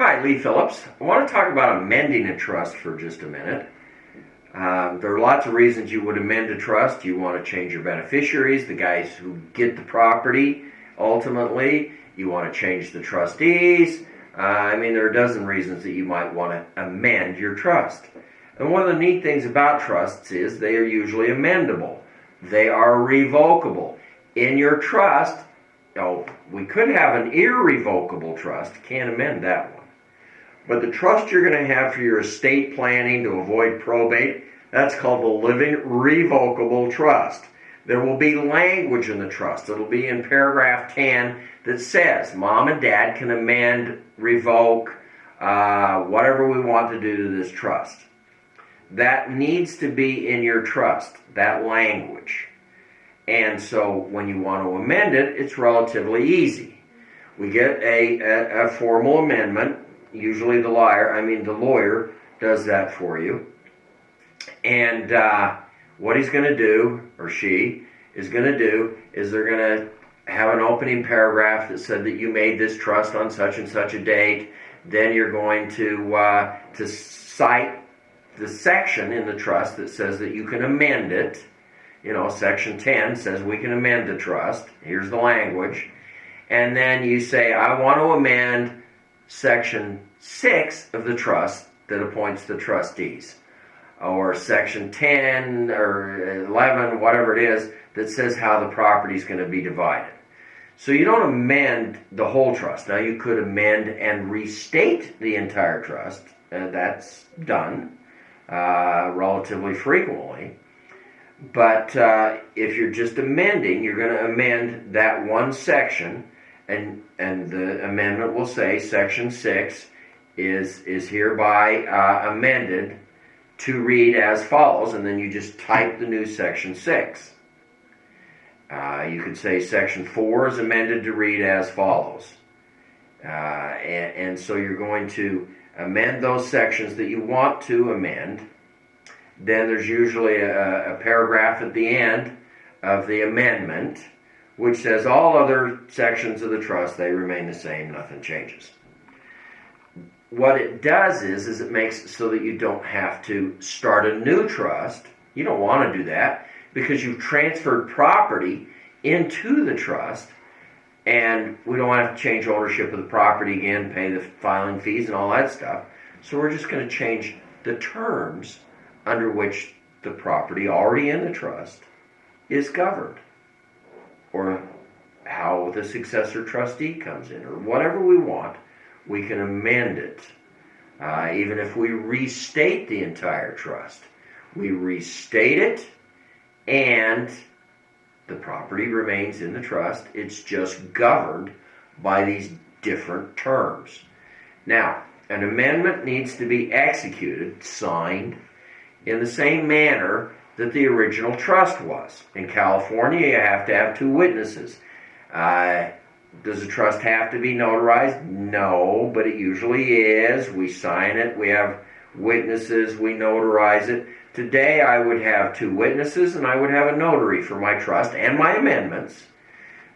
Hi, Lee Phillips. I want to talk about amending a trust for just a minute. There are lots of reasons you would amend a trust. You want to change your beneficiaries, the guys who get the property, ultimately. You want to change the trustees. There are a dozen reasons that you might want to amend your trust. And one of the neat things about trusts is they are usually amendable. They are revocable. In your trust, we could have an irrevocable trust. Can't amend that one. But the trust you're going to have for your estate planning to avoid probate, that's called the living revocable trust. There will be language in the trust. It'll be in paragraph 10 that says mom and dad can amend, revoke, whatever we want to do to this trust. That needs to be in your trust, that language. And so when you want to amend it, it's relatively easy. We get a formal amendment. Usually the lawyer does that for you. And what he's going to do, or she is going to do, is they're going to have an opening paragraph that said that you made this trust on such and such a date. Then you're going to cite the section in the trust that says that you can amend it. Section 10 says we can amend the trust. Here's the language. And then you say, I want to amend Section 6 of the trust that appoints the trustees, or Section 10 or 11, whatever it is, that says how the property is going to be divided. So you don't amend the whole trust. Now you could amend and restate the entire trust. That's done relatively frequently. But if you're just amending, you're going to amend that one section, and the amendment will say Section 6 is hereby amended to read as follows, and then you just type the new Section 6. You could say Section 4 is amended to read as follows. And so you're going to amend those sections that you want to amend. Then there's usually a paragraph at the end of the amendment which says all other sections of the trust, they remain the same, nothing changes. What it does is it makes it so that you don't have to start a new trust. You don't want to do that because you've transferred property into the trust, and we don't want to have to change ownership of the property again, pay the filing fees and all that stuff. So we're just going to change the terms under which the property already in the trust is governed, or how the successor trustee comes in, or whatever we want. We can amend it. Even if we restate the entire trust, we restate it and the property remains in the trust. It's just governed by these different terms. Now, an amendment needs to be executed, signed, in the same manner that the original trust was. In California, you have to have 2 witnesses. Does the trust have to be notarized? No, but it usually is. We sign it, we have witnesses, we notarize it. Today I would have 2 witnesses and I would have a notary for my trust and my amendments,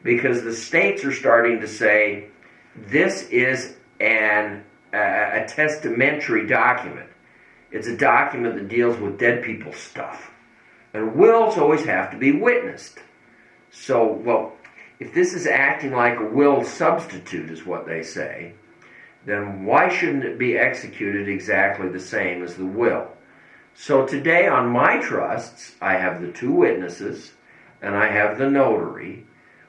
because the states are starting to say this is a testamentary document. It's a document that deals with dead people's stuff. And wills always have to be witnessed. So, if this is acting like a will substitute, is what they say, then why shouldn't it be executed exactly the same as the will? So today on my trusts, I have the 2 witnesses, and I have the notary,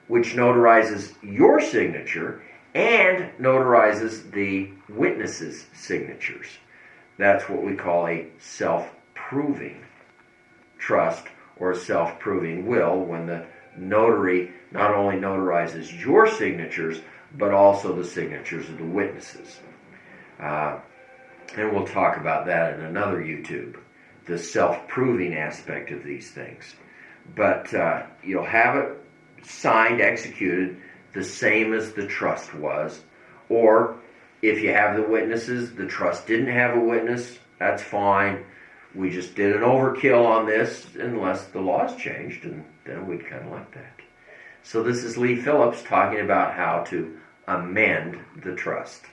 which notarizes your signature and notarizes the witnesses' signatures. That's what we call a self-proving trust or a self-proving will, when the notary not only notarizes your signatures, but also the signatures of the witnesses. And we'll talk about that in another YouTube, the self-proving aspect of these things. But you'll have it signed, executed, the same as the trust was. Or if you have the witnesses, the trust didn't have a witness, that's fine. We just did an overkill on this, unless the laws changed, and then we'd kind of like that. So this is Lee Phillips talking about how to amend the trust.